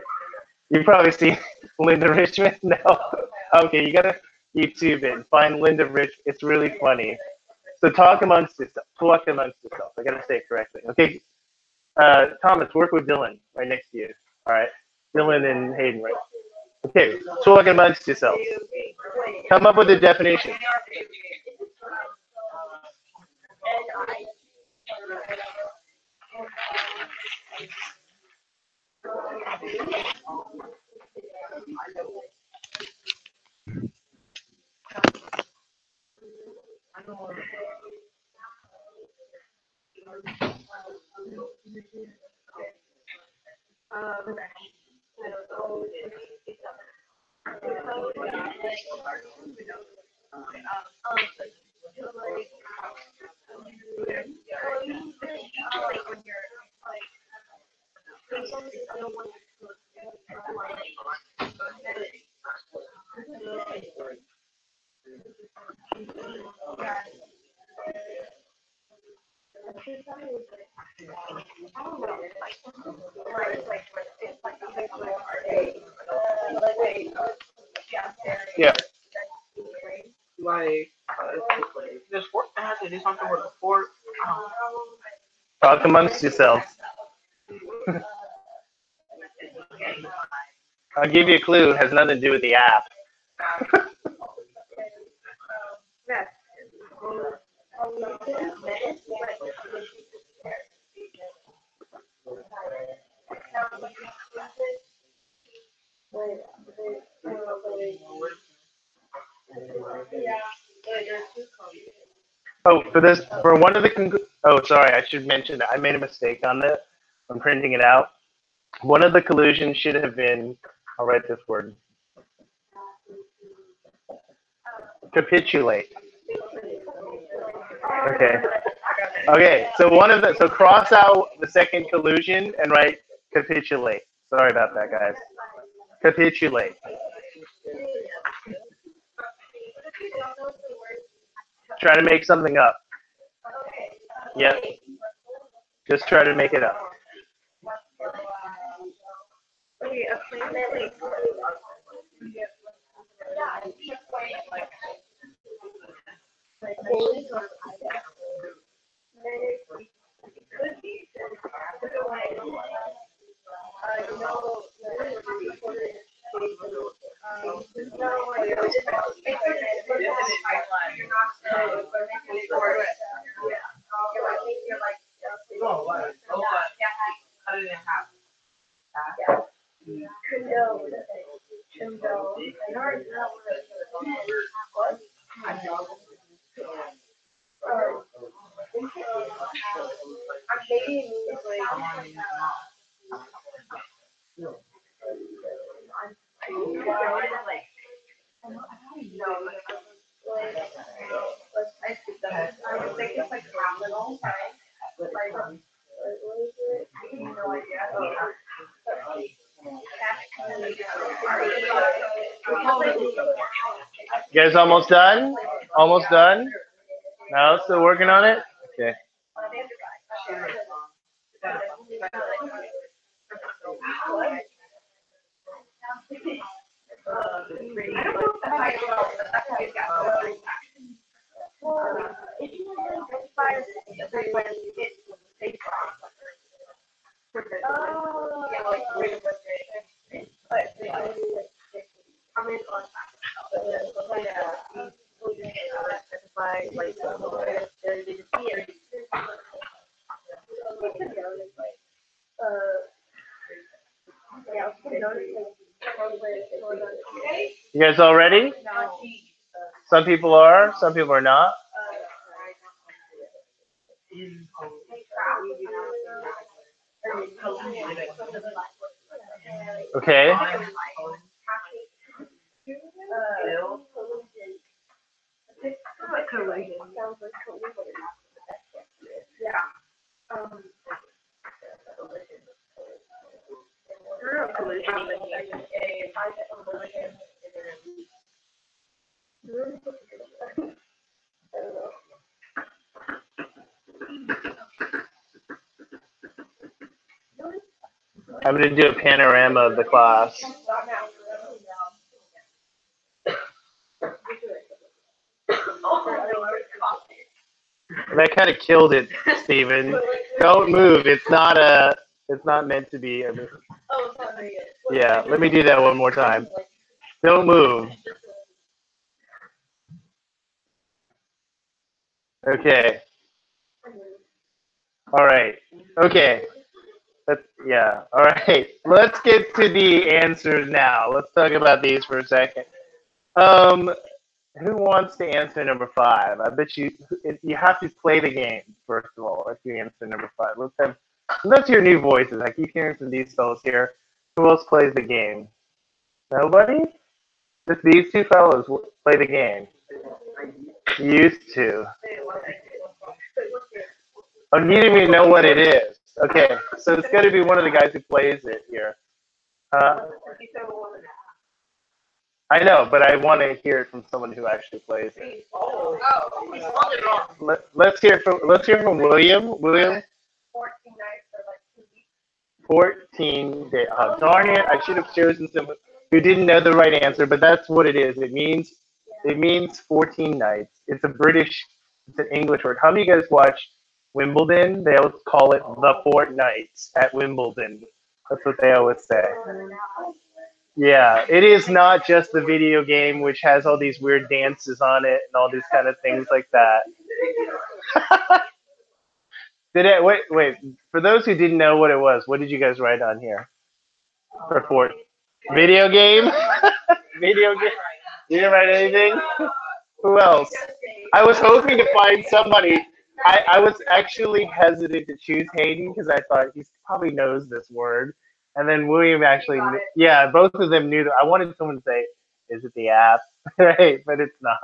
You've probably seen Linda Richmond? No. Okay, you gotta YouTube it and find Linda Rich. It's really funny. So talk amongst yourself. Talk amongst yourself. I gotta say it correctly. Okay. Thomas, work with Dylan right next to you. All right, Dylan and Hayden, right? Okay, talk amongst yourselves. Come up with a definition. Yeah. Like, this sport has to do something with the sport. Talk amongst yourselves. I'll give you a clue. It has nothing to do with the app. Oh, for one of the oh, sorry, I should mention that I made a mistake on that. I'm printing it out. One of the collusions should have been, I'll write this word, capitulate. Okay. Okay, so cross out the second collusion and write capitulate. Sorry about that, guys. Capitulate. Try to make something up. Yep. Just try to make it up. You guys almost done? Almost done? No, still working on it? Okay. You guys all ready? Some people are, some people are not. Okay. I'm going to do a panorama of the class. that kind of killed it, Steven. Don't move. It's not meant to be a move. Oh, it's not very good. Yeah, let me do that one more time. Don't move. Okay. All right. Okay. Yeah. All right. Let's get to the answers now. Let's talk about these for a second. Um, who wants to answer number 5? I bet you have to play the game first of all if you answer number 5. Let's hear new voices. I keep hearing from these fellows here. Who else plays the game? Nobody? Just these two fellows play the game. Used to. Oh, you didn't even know what it is. Okay, so it's got to be one of the guys who plays it here. I know, but I want to hear it from someone who actually plays it. Let's hear from William. William. 14 nights or like 2 weeks. 14 days. Oh, darn it! I should have chosen someone who didn't know the right answer, but that's what it is. It means 14 nights. It's an English word. How many of you guys watch Wimbledon? They always call it the fortnights at Wimbledon. That's what they always say. Yeah, it is not just the video game which has all these weird dances on it and all these kind of things like that. Wait, for those who didn't know what it was, what did you guys write on here? For video game? Video game? You didn't write anything? Who else? I was hoping to find somebody. I was actually hesitant to choose Hayden because I thought he probably knows this word. And then William actually, yeah, both of them knew that. I wanted someone to say, is it the app? Right, but it's not.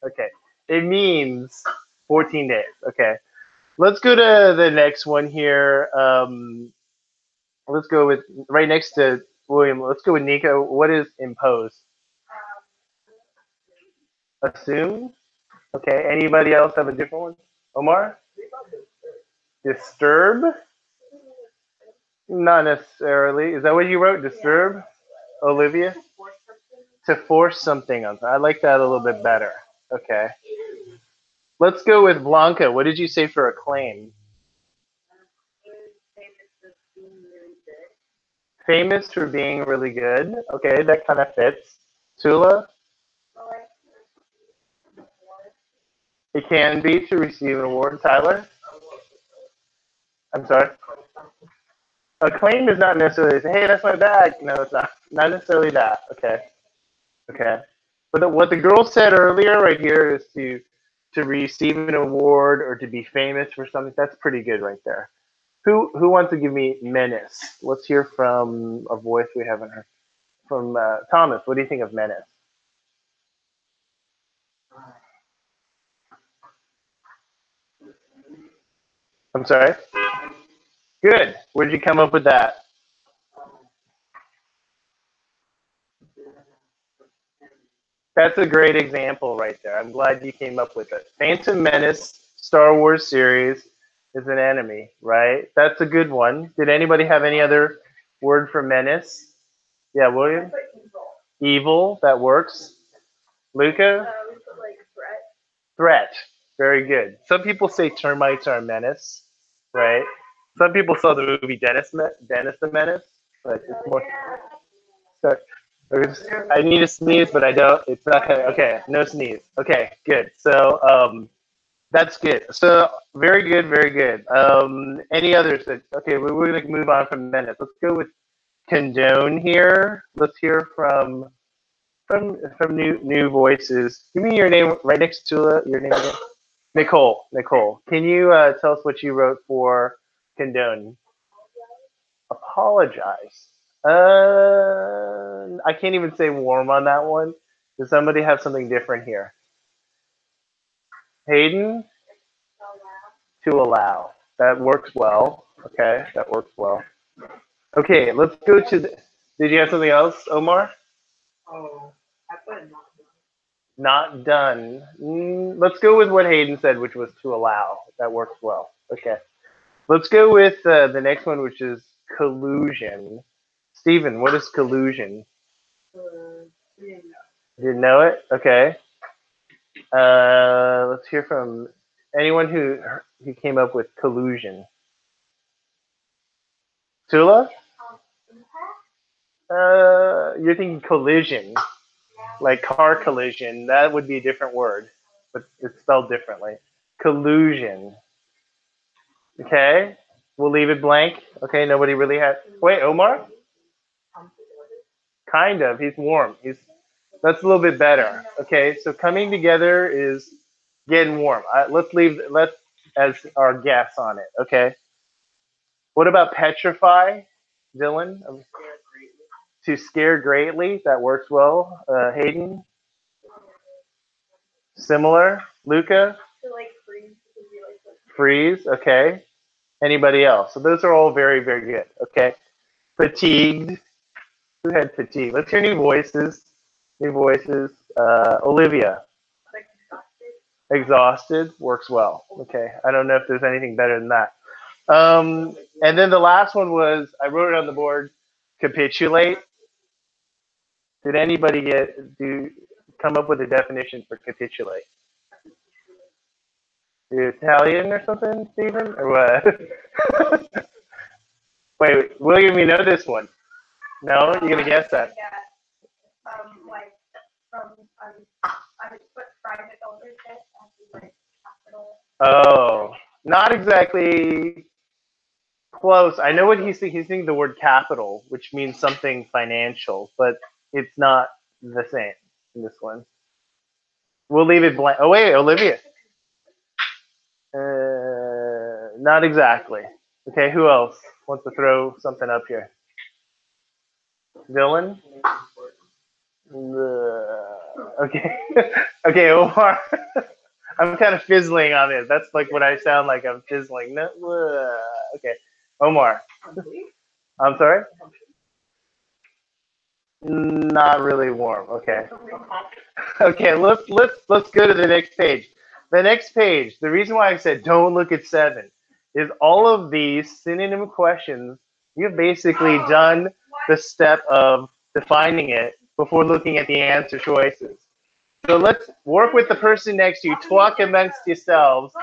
Okay. It means 14 days. Okay. Let's go to the next one here. Let's go with, right next to William, let's go with Nico. What is impose? Assume? Okay. Anybody else have a different one? Omar? Disturb? Not necessarily. Is that what you wrote? Disturb? Olivia? To force something on. I like that a little bit better. Okay. Let's go with Blanca. What did you say for acclaim? Famous for being really good. Okay, that kind of fits. Tula? It can be to receive an award. Tyler? I'm sorry? Acclaim is not necessarily, hey, that's my bag. No, it's not. Not necessarily that. Okay. Okay. But what the girl said earlier right here is to receive an award or to be famous for something. That's pretty good right there. Who wants to give me menace? Let's hear from a voice we haven't heard. From Thomas, what do you think of menace? I'm sorry? Good. Where did you come up with that? That's a great example right there. I'm glad you came up with it. Phantom Menace, Star Wars series, is an enemy, right? That's a good one. Did anybody have any other word for menace? Yeah, William? Evil, that works. Luca? Like threat. Threat. Very good. Some people say termites are a menace, right? Some people saw the movie Dennis the Menace, but it's more. So, I need to sneeze, but I don't. It's not gonna. Okay, no sneeze. Okay, good. So that's good. So very good, very good. Any others? Okay, we're gonna move on from menace. Let's go with condone here. Let's hear from new voices. Give me your name right next to your name again. Nicole. Nicole, can you tell us what you wrote for condone? Apologize. I can't even say warm on that one. Does somebody have something different here? Hayden? To allow. That works well. Okay, that works well. Okay, let's go to the, did you have something else, Omar? Oh, I put Not done. Let's go with what Hayden said, which was to allow. That works well. Okay. Let's go with the next one, which is collusion. Stephen, what is collusion? Didn't know it? Okay. Let's hear from anyone who Who came up with collusion? Tula? You're thinking collision, like car collision. That would be a different word, but it's spelled differently. Collusion. Okay, we'll leave it blank. Okay, nobody really had. Wait, Omar? Kind of. He's warm. That's a little bit better. Okay, so coming together is getting warm. Let's as our guess on it. Okay. What about petrify, Dylan? To scare greatly. That works well. Hayden. Similar. Luca. To like freeze. Freeze. Okay. Anybody else? So those are all very, very good. Okay. Fatigued. Who had fatigue? Let's hear new voices. New voices. Olivia. Exhausted works well. Okay. I don't know if there's anything better than that. And then the last one was, I wrote it on the board, capitulate. Did anybody come up with a definition for capitulate? You Italian or something, Stephen? Or what? Wait, William, you know this one? No? You're going to guess that? Like from I would put private ownership as like capital. Oh, not exactly close. I know what he's thinking. He's thinking the word capital, which means something financial, but it's not the same in this one. We'll leave it blank. Oh, wait, Olivia. Not exactly. Okay, who else wants to throw something up here? Dylan? Okay. Okay, Omar. I'm kind of fizzling on it. That's like what I sound like. I'm fizzling. No, okay. Omar. I'm sorry? Not really warm. Okay. Okay, let's go to the next page. The next page, the reason why I said don't look at 7 is all of these synonym questions, you've basically done the step of defining it before looking at the answer choices. So let's work with the person next to you, talk amongst yourselves,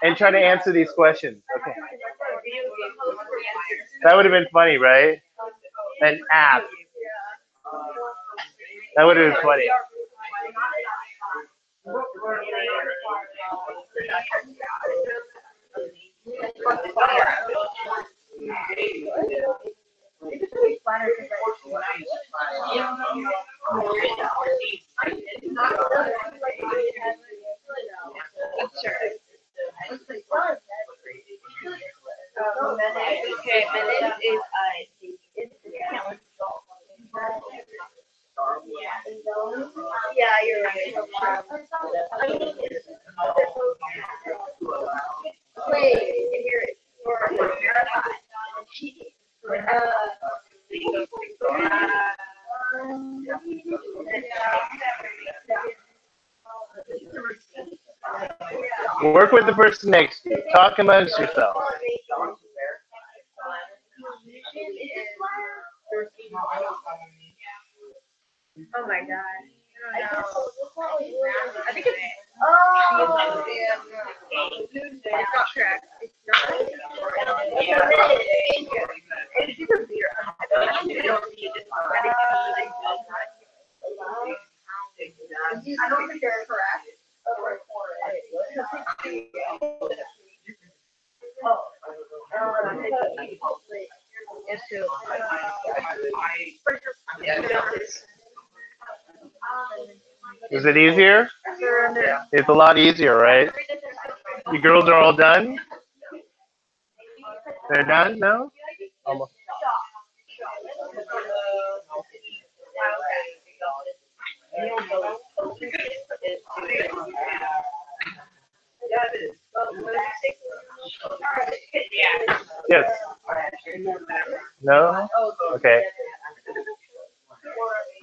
and try to answer these questions. Okay. That would have been funny, right? An app. That would have been funny. Yeah, you're right. Wait, here it Work with the person next to you. Talk amongst yourselves. Oh my god. I think it's it's not track. It's not. It's either beer. I don't think they're correct. Is it easier? It's a lot easier, right? You girls are all done? They're done? No? Almost. Yes. No? Okay.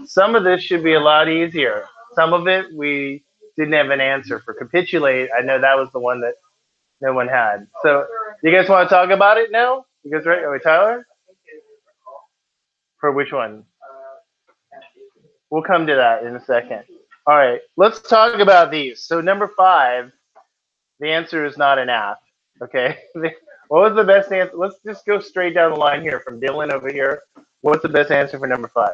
Some of this should be a lot easier. Some of it we didn't have an answer for. Capitulate, I know that was the one that no one had. So you guys want to talk about it now? You guys ready? Wait, Tyler? For which one? We'll come to that in a second. All right, let's talk about these. So number 5, the answer is not an app. Okay. What was the best answer? Let's just go straight down the line here from Dylan over here. What's the best answer for number 5?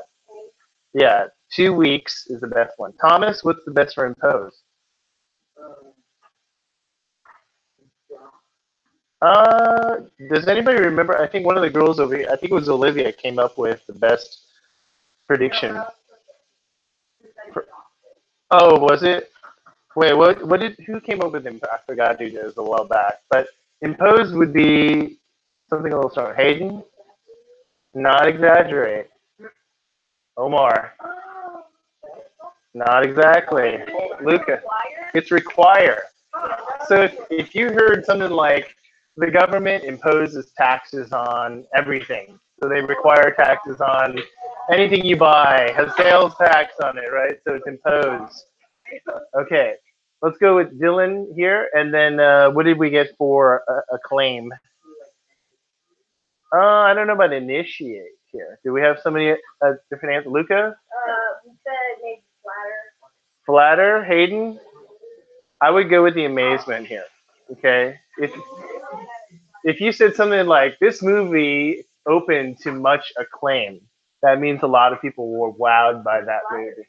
Yeah, 2 weeks is the best one. Thomas, what's the best for impose? Does anybody remember? I think one of the girls over here, I think it was Olivia, came up with the best prediction. Oh, was it? Wait, what did, who came up with him? I forgot who did it a while back. But impose would be something a little stronger. Hayden? Not exaggerate. Omar? Not exactly. Luca? It's require. So if you heard something like the government imposes taxes on everything, so they require taxes on anything you buy, has sales tax on it, right? So it's imposed. Okay, let's go with Dylan here, and then what did we get for a claim? I don't know about initiate here. Do we have somebody different answer? Luca? We said maybe flatter. Flatter? Hayden? I would go with the amazement here. Okay, if you said something like this movie opened to much acclaim, that means a lot of people were wowed by that movie.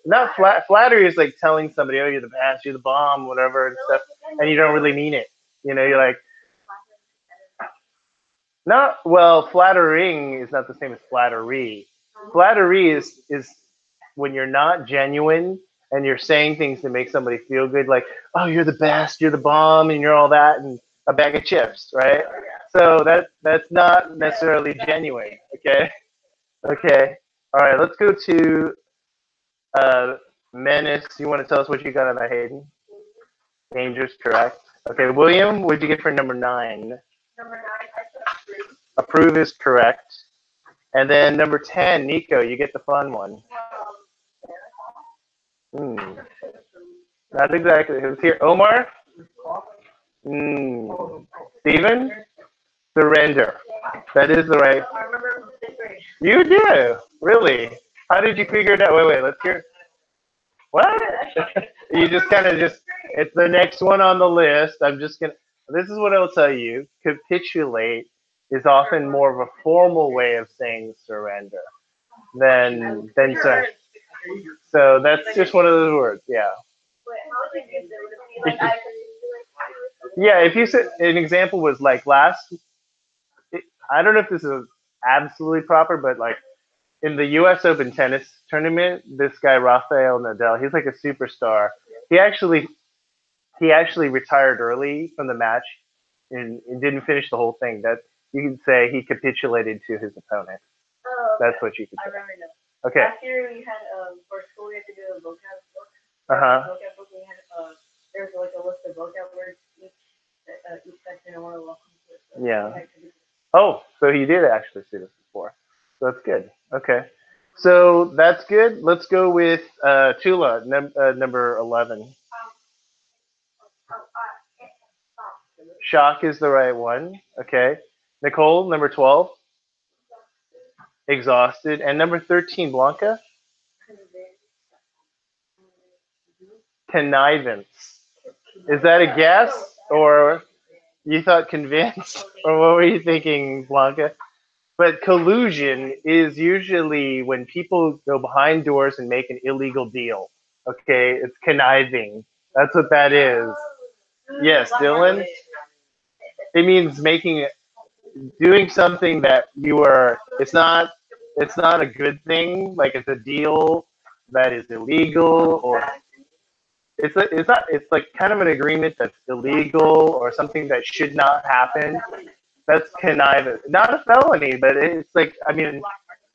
Not flattery is like telling somebody, oh, you're the best, you're the bomb, whatever and stuff, and you don't really mean it. You know, you're like, not well. Flattering is not the same as flattery. Flattery is when you're not genuine and you're saying things to make somebody feel good, like, oh, you're the best, you're the bomb, and you're all that, and a bag of chips, right? So that's not necessarily genuine. Okay. Okay. All right. Let's go to Menace. You want to tell us what you got on that, Hayden? Dangerous, correct. Okay, William, what'd you get for number 9? Number 9, I said approve. Approve is correct. And then number 10, Nico, you get the fun one. Not exactly. Who's here? Omar? Steven? Surrender. That is the right. I remember the 6th grade. You do? Really? How did you figure it out? Wait, let's hear. What? You just kind of just, it's the next one on the list. This is what I'll tell you. Capitulate is often more of a formal way of saying surrender than surrender. So that's just one of those words, yeah. Wait, how would you use it? Would it be like I Yeah, if you said an example was like I don't know if this is absolutely proper, but like in the U.S. Open tennis tournament, this guy Rafael Nadal, he's like a superstar. He actually retired early from the match and didn't finish the whole thing. That you can say he capitulated to his opponent. Oh, That's what you could I say. remember now. Okay. Last year we had for school we had to do a vocab book. Vocab book we had there's like a list of vocab words each section and one of welcome to it. So yeah. Oh, so he did actually see this before. So that's good. Okay. So that's good. Let's go with Tula, number 11. Shock is the right one. Okay. Nicole, number 12. Exhausted. And number 13, Blanca? Connivance. Is that a guess? Or you thought convinced? Or what were you thinking, Blanca? But collusion is usually when people go behind doors and make an illegal deal. Okay, it's conniving. That's what that is. Yes, Dylan? It means doing something that it's not a good thing, like it's a deal that is illegal, or it's like kind of an agreement that's illegal or something that should not happen. That's conniving. Not a felony, but it's like, I mean,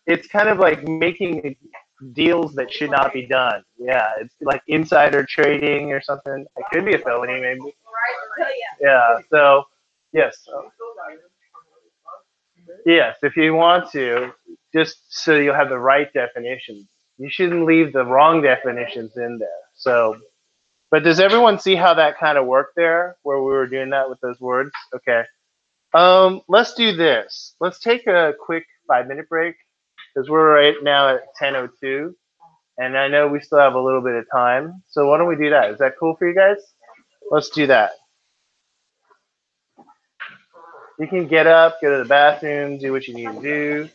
it's kind of like making deals that should not be done. Yeah, it's like insider trading or something. It could be a felony, maybe. Yeah, so, yes. Yes, if you want to, just so you'll have the right definitions. You shouldn't leave the wrong definitions in there. So, but does everyone see how that kind of worked there, where we were doing that with those words? Okay. Let's do this. Let's take a quick 5-minute break because we're right now at 10:02, and I know we still have a little bit of time. So why don't we do that? Is that cool for you guys? Let's do that. You can get up, go to the bathroom, do what you need to do.